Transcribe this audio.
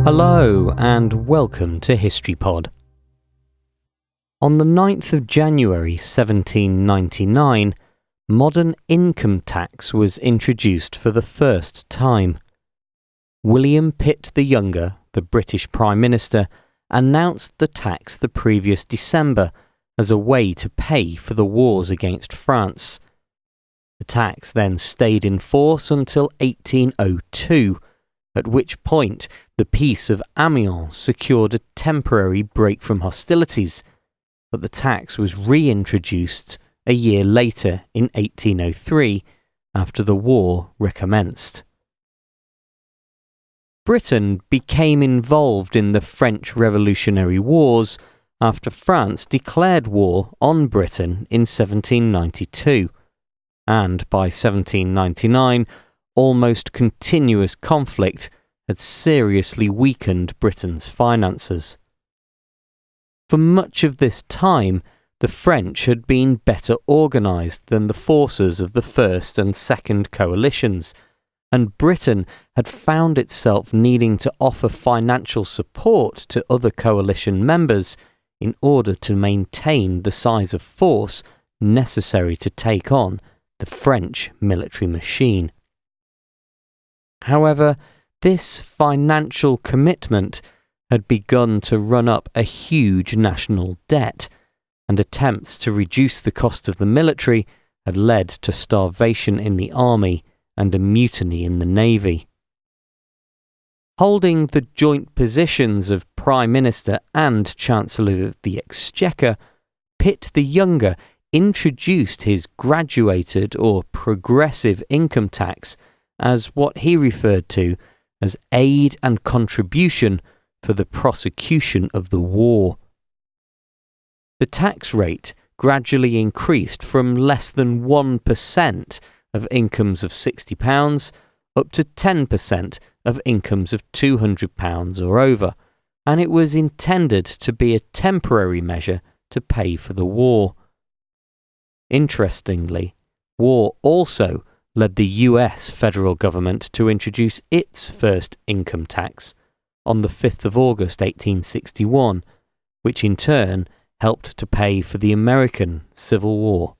Hello and welcome to HistoryPod. On the 9th of January 1799, modern income tax was introduced for the first time. William Pitt the Younger, the British Prime Minister, announced the tax the previous December as a way to pay for the wars against France. The tax then stayed in force until 1802, at which point the Peace of Amiens secured a temporary break from hostilities, but the tax was reintroduced a year later in 1803 after the war recommenced. Britain became involved in the French Revolutionary Wars after France declared war on Britain in 1792, and by 1799 almost continuous conflict had seriously weakened Britain's finances. For much of this time, the French had been better organised than the forces of the First and Second Coalitions, and Britain had found itself needing to offer financial support to other coalition members in order to maintain the size of force necessary to take on the French military machine. However, this financial commitment had begun to run up a huge national debt, and attempts to reduce the cost of the military had led to starvation in the army and a mutiny in the navy. Holding the joint positions of Prime Minister and Chancellor of the Exchequer, Pitt the Younger introduced his graduated or progressive income tax as what he referred to as aid and contribution for the prosecution of the war. The tax rate gradually increased from less than 1% of incomes of £60 up to 10% of incomes of £200 or over, and it was intended to be a temporary measure to pay for the war. Interestingly, war also led the US federal government to introduce its first income tax on the 5th of August 1861, which in turn helped to pay for the American Civil War.